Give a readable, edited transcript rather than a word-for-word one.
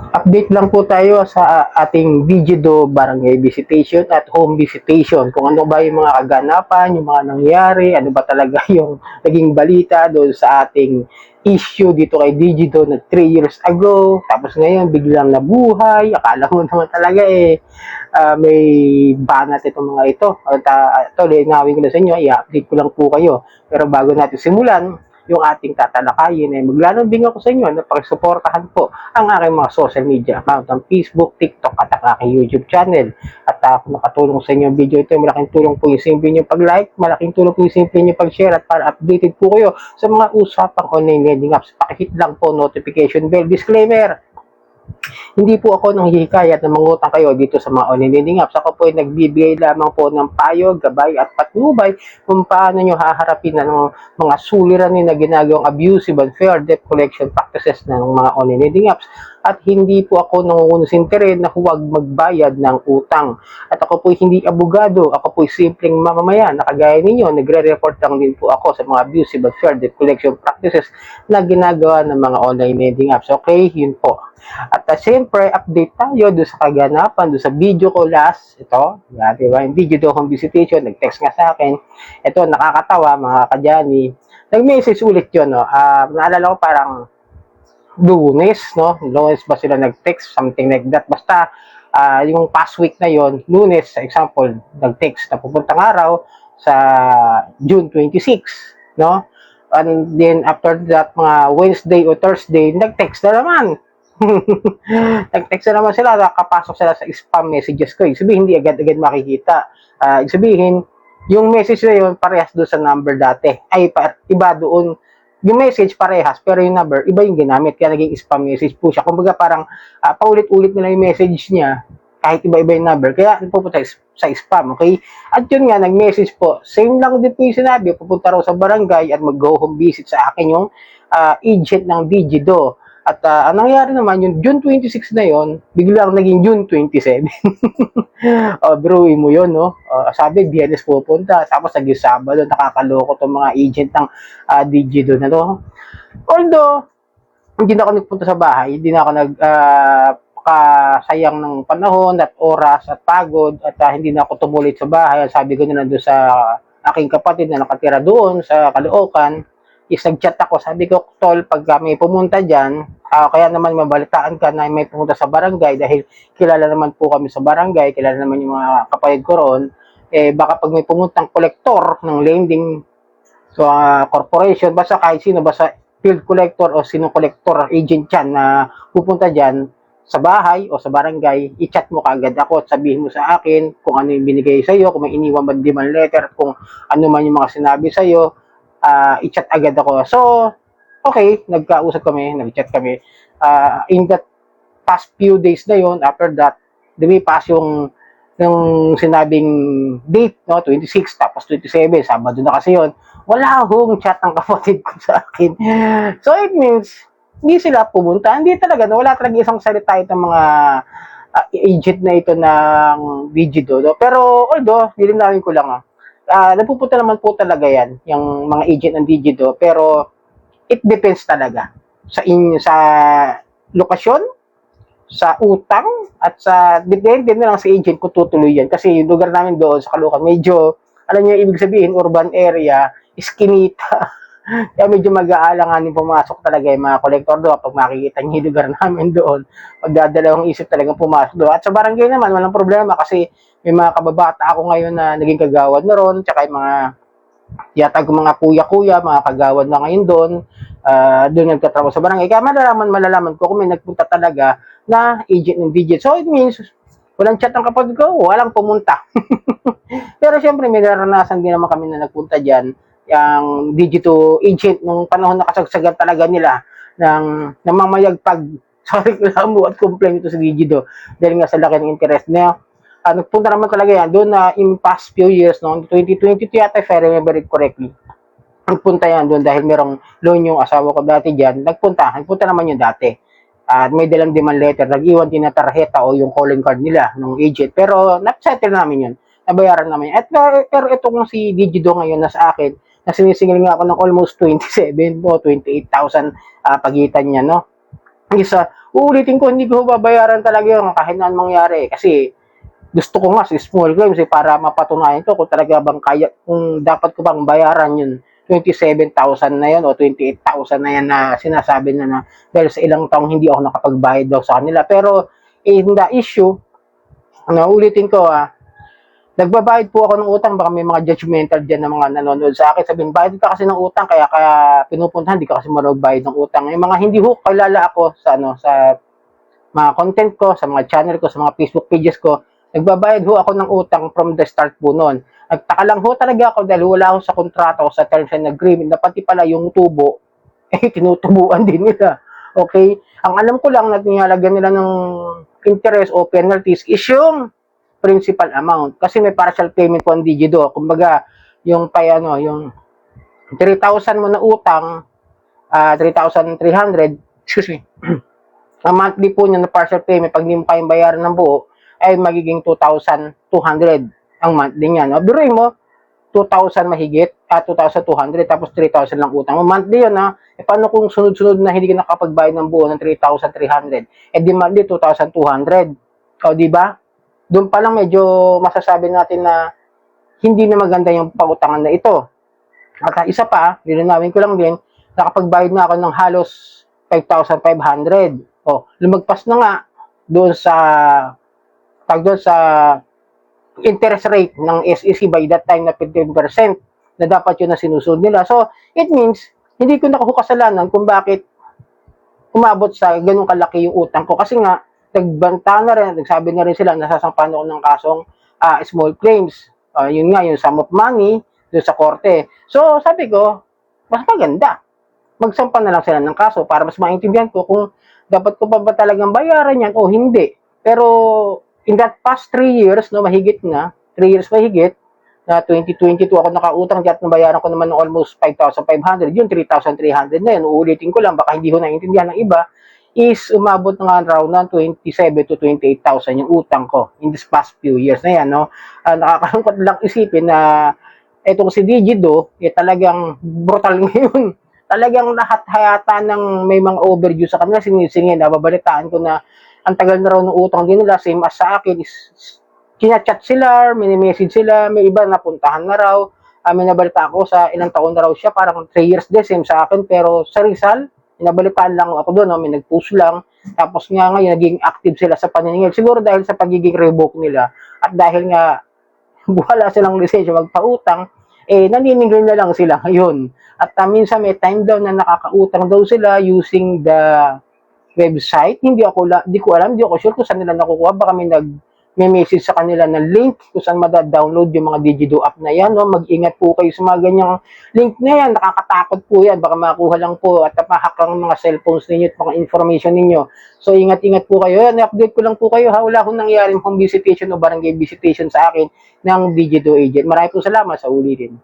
Update lang po tayo sa ating Digido Barangay Visitation at Home Visitation. Kung ano ba yung mga kaganapan, yung mga nangyari, ano ba talaga yung naging balita doon sa ating issue dito kay Digido na 3 years ago. Tapos ngayon, biglang nabuhay. Akala mo naman talaga may banat itong mga ito. At ito, linawin ko na sa inyo, i-update ko lang po kayo. Pero bago natin simulan, yung ating tatalakayin ay maglalambing ako sa inyo na pagsuportahan po ang aking mga social media account ng Facebook, TikTok at ang aking YouTube channel. At kung nakatulong sa inyo ang video ito, malaking tulong po yung simple nyo pag-like, malaking tulong po yung simple nyo pag-share at para updated po kayo sa mga usapang online lending apps. Pakihit lang po notification bell. Disclaimer, hindi po ako nang hihikayat na mangutang kayo dito sa mga online lending apps. Ako po ay nagbibigay lamang po ng payo, gabay at patnubay kung paano nyo haharapin ng mga suliranin na ginagawang abusive and fair debt collection practices ng mga online lending apps. At hindi po ako nangungonsintere na huwag magbayad ng utang. At ako po hindi abogado, ako po simpleng mamamayan na kagaya ninyo, nagre-report lang din po ako sa mga abusive and fair debt collection practices na ginagawa ng mga online lending apps. Okay, yun po. At siyempre, update tayo doon sa kaganapan, doon sa video ko last, ito, yan, diba? Yung video doon kong visitation, nag-text nga sa akin. Ito, nakakatawa, mga kadyani. Nag-message ulit yun, no? Naalala ko parang Lunes, no? Lunes ba sila nag-text, something like that. Basta, yung past week na yon, Lunes, sa example, nag-text na pupuntang araw sa June 26, no? And then, after that, mga Wednesday o Thursday, nag-text na naman. Nag-text na naman sila, nakapasok sila sa spam messages ko. Ibig sabihin, hindi agad-agad makikita. Ibig sabihin, yung message na yun, parehas doon sa number dati. Ay, iba doon. Yung message parehas, pero yung number, iba yung ginamit. Kaya naging spam message po siya. Kumbaga parang paulit-ulit nila yung message niya, kahit iba-iba yung number. Kaya pupunta sa spam, okay? At yun nga, nag-message po. Same lang din po yung sinabi, pupunta raw sa barangay at mag-go home visit sa akin yung agent ng Digido. At ang nangyari naman, yung June 26 na yon, biglang naging June 27. Bro, mo yun, no? Sabi, Biyernes pupunta. Tapos naging Sabado, nakakaloko itong mga agent ng Digido na to. Although, hindi na ako nagpunta sa bahay, hindi na ako kasayang ng panahon at oras at pagod at hindi na ako tumulit sa bahay. Sabi ko na nandun sa aking kapatid na nakatira doon sa Caloocan, is nag-chat ako. Sabi ko, tol, pag may pumunta dyan, kaya naman mabalitaan ka na may pumunta sa barangay dahil kilala naman po kami sa barangay, kilala naman yung mga kapatid ko roon, baka pag may pumuntang kolektor ng lending so, corporation, basta kahit sino, basta field collector o sino collector agent dyan na pupunta dyan sa bahay o sa barangay, i-chat mo kagad ako at sabihin mo sa akin kung ano yung binigay sa iyo, kung may iniwan man demand letter, kung ano man yung mga sinabi sa iyo, i-chat agad ako. So, okay, nagkausap kami, nag-chat kami. In that past few days na yon, after that, lumipas yung sinabing date, no, 26, tapos 27, Sabado na kasi yon. Wala akong chat ng kapatid ko sa akin. So, it means, hindi sila pumunta. Hindi talaga, no, wala talaga isang salita ng mga agent na ito ng Digido. No? Pero, although, nilinawin ko lang, napupunta naman po talaga yan, yung mga agent ng Digido, pero it depends talaga sa lokasyon, sa utang, at sa depende na lang sa agent kung tutuloy yan. Kasi yung lugar namin doon sa Caloocan, medyo, alam niyo, ibig sabihin, urban area, iskinita. Kaya medyo mag-aalanganin pumasok talaga yung mga kolektor doon pag makikita niyo yung lugar namin doon. Magdadalawang isip talagang pumasok doon. At sa barangay naman, walang problema kasi may mga kababata ako ngayon na naging kagawad na ron, tsaka yung mga yatag mga kuya-kuya, mga kagawad na ngayon doon, doon nagtatrabaho sa barangay. Kaya malalaman ko kung may nagpunta talaga na agent ng digit. So it means, walang chat ng kapatid ko, walang pumunta. Pero syempre may naranasan din naman kami na nagpunta dyan, yung digito agent nung panahon na kasagsagan talaga nila ng namamayagpag sa reklamo at complaint ito sa Digido dahil nga sa laki ng interest niya. Nagpunta naman talaga yan doon na in past few years, no, 2022 yata, if I remember it correctly. Nagpunta yan doon dahil merong loan yung asawa ko dati dyan. Nagpunta naman yung dati. At may dalang demand letter, nag-iwan din na tarjeta o yung calling card nila ng agent. Pero na-settle namin yun. Nabayaran namin. At pero ito kung si Digido ngayon na sa akin, na sinisingil nga ako ng almost 27 o 28,000 pagitan niya, no? Isa uulitin ko, hindi ko babayaran talaga yun kahit na anong mangyari. Kasi gusto ko nga sa small claims para mapatunayan ko kung talaga bang kaya, kung dapat ko bang bayaran yun 27,000 na yun o 28,000 na yan na sinasabi na dahil sa ilang taong hindi ako nakapagbayad daw sa kanila. Pero in the issue, ulitin ko nagbabayad po ako ng utang, baka may mga judgmental dyan na mga nanonood sa akin. Sabihin, bayad ka kasi ng utang, kaya pinupuntahan, di ka kasi maragbayad ng utang. Yung mga hindi ho, kilala ako sa mga content ko, sa mga channel ko, sa mga Facebook pages ko, nagbabayad ho ako ng utang from the start po noon. Nagtaka lang ho talaga ako dahil wala ako sa kontrata o sa terms and agreement na pati pala yung tubo, tinutubuan din nila. Okay? Ang alam ko lang na nilalagyan nila ng interest o penalties is yung principal amount. Kasi may partial payment po ang Digido. Kumbaga, yung yung 3,000 mo na utang, 3,300, excuse me, ang monthly po niya na partial payment, pag hindi mo kayang bayaran ng buo, ay magiging 2,200 ang monthly niya. No? Biruin mo, 2,000 mahigit, 2,200, tapos 3,000 lang utang. Monthly yun, paano kung sunod-sunod na hindi ka nakapagbayad ng buo ng 3,300? Di monthly, 2,200. O, di ba? Doon pa lang medyo masasabi natin na hindi na maganda yung pautangan na ito. At isa pa, lilinawin ko lang din, nakapagbayad na ako ng halos 5,500. O, lumagpas na nga doon sa interest rate ng SEC by that time na 15% na dapat yun na sinusunod nila. So, it means, hindi ko na kasalanan kung bakit umabot sa ganung kalaki yung utang ko. Kasi nga, nagbanta na rin, nagsabi na rin sila, nasasampan ako ng kasong small claims. Yun nga, yung sum of money doon sa korte. So, sabi ko, mas maganda. Magsampa na lang sila ng kaso para mas maintindihan ko kung dapat ko pa ba talagang bayaran yan o hindi. Pero, in that past 3 years, mahigit na, 3 years mahigit, na 2022 ako nakautang at nabayaran ko naman ng almost 5,500, yung 3,300 na yun, uulitin ko lang, baka hindi ko naintindihan ng iba, is umabot na nga raw ng 27 to 28,000 yung utang ko in this past few years na yan, no? Nakakalungkot lang isipin na etong si Digido, talagang brutal ngayon. Talagang lahat hayata ng may mga overdue sa kanila, sinisingin, nababalitaan ko na ang tagal na raw ng utang din nila, same as sa akin, is kinachat sila, mini-message sila, may iba napuntahan na raw, may nabalita ako sa ilang taon na raw siya, parang 3 years din, same sa akin, pero sa Rizal, inabalitaan lang ako doon, may nag-post lang, tapos nga ngayon, naging active sila sa paniningil, siguro dahil sa pagiging revoke nila, at dahil nga, wala silang lisensya magpautang, naniningil na lang sila ngayon. At minsan may time daw na nakakautang daw sila using the website, hindi ko alam, hindi ako sure kung saan nila nakukuha, baka may message sa kanila na link kung saan mada-download yung mga Digido app na yan. No? Mag-ingat po kayo sa mga ganyang link na yan. Nakakatakot po yan. Baka makuha lang po at mahack ang mga cellphones ninyo at mga information ninyo. So, ingat-ingat po kayo. Yan, i-update ko lang po kayo. Wala akong nangyaring home visitation o barangay visitation sa akin ng Digido agent. Maraming po salamat sa ulitin.